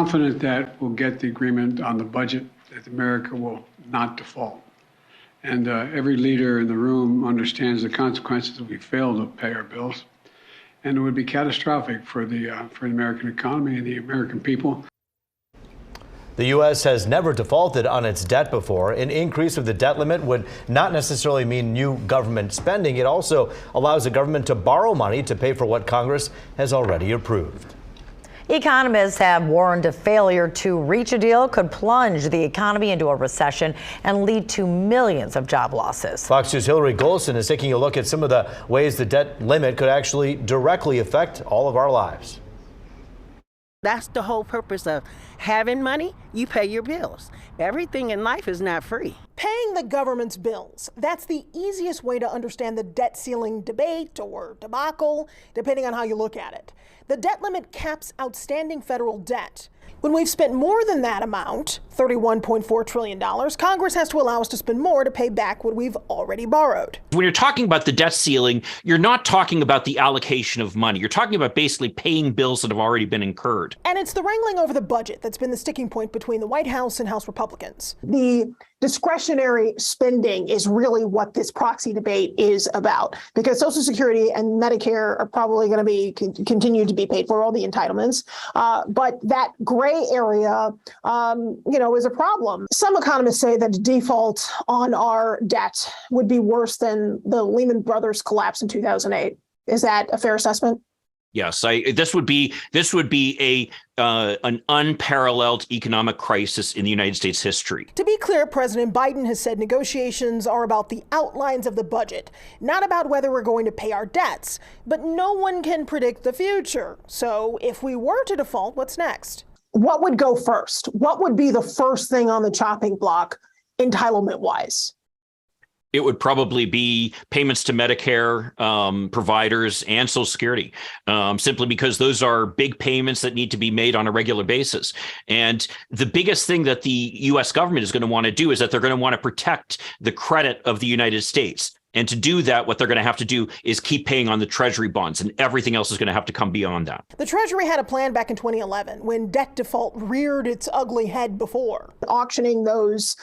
confident that we'll get the agreement on the budget, that America will not default. And every leader in the room understands the consequences if we fail to pay our bills. And it would be catastrophic for the American economy and the American people. The U.S. has never defaulted on its debt before. An increase of the debt limit would not necessarily mean new government spending. It also allows the government to borrow money to pay for what Congress has already approved. Economists have warned a failure to reach a deal could plunge the economy into a recession and lead to millions of job losses. Fox News' Hillary Golson is taking a look at some of the ways the debt limit could actually directly affect all of our lives. That's the whole purpose of having money. You pay your bills. Everything in life is not free. Paying the government's bills. That's the easiest way to understand the debt ceiling debate or debacle, depending on how you look at it. The debt limit caps outstanding federal debt. When we've spent more than that amount, $31.4 trillion, Congress has to allow us to spend more to pay back what we've already borrowed. When you're talking about the debt ceiling, you're not talking about the allocation of money. You're talking about basically paying bills that have already been incurred. And it's the wrangling over the budget that's been the sticking point between the White House and House Republicans. The discretionary spending is really what this proxy debate is about, because Social Security and Medicare are probably going to be continue to be paid for, all the entitlements. But that gray area, is a problem. Some economists say that default on our debt would be worse than the Lehman Brothers collapse in 2008. Is that a fair assessment? Yes, this would be an unparalleled economic crisis in the United States history. To be clear, President Biden has said negotiations are about the outlines of the budget, not about whether we're going to pay our debts. But no one can predict the future. So if we were to default, what's next? What would go first? What would be the first thing on the chopping block, entitlement-wise? It would probably be payments to Medicare providers and Social Security, simply because those are big payments that need to be made on a regular basis. And the biggest thing that the U.S. government is going to want to do is that they're going to want to protect the credit of the United States. And to do that, what they're going to have to do is keep paying on the Treasury bonds, and everything else is going to have to come beyond that. The Treasury had a plan back in 2011 when debt default reared its ugly head before. Auctioning those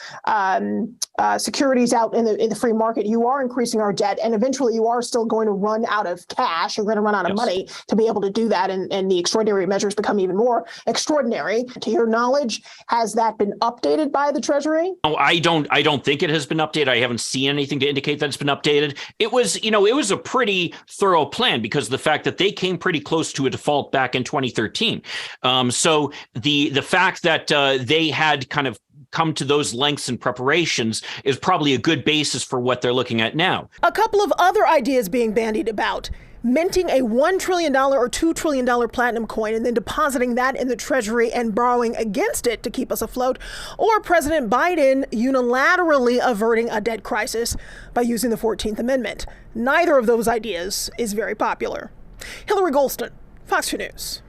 securities out in the free market, you are increasing our debt, and eventually you are still going to run out of cash. You're going to run out of money to be able to do that, and the extraordinary measures become even more extraordinary. To your knowledge, has that been updated by the Treasury? No, I don't think it has been updated. I haven't seen anything to indicate that it's been updated. It was a pretty thorough plan because of the fact that they came pretty close to a default back in 2013. So the fact that they had kind of come to those lengths and preparations is probably a good basis for what they're looking at now. A couple of other ideas being bandied about. Minting a $1 trillion or $2 trillion platinum coin and then depositing that in the Treasury and borrowing against it to keep us afloat, or President Biden unilaterally averting a debt crisis by using the 14th Amendment. Neither of those ideas is very popular. Hillary Golson, Fox News.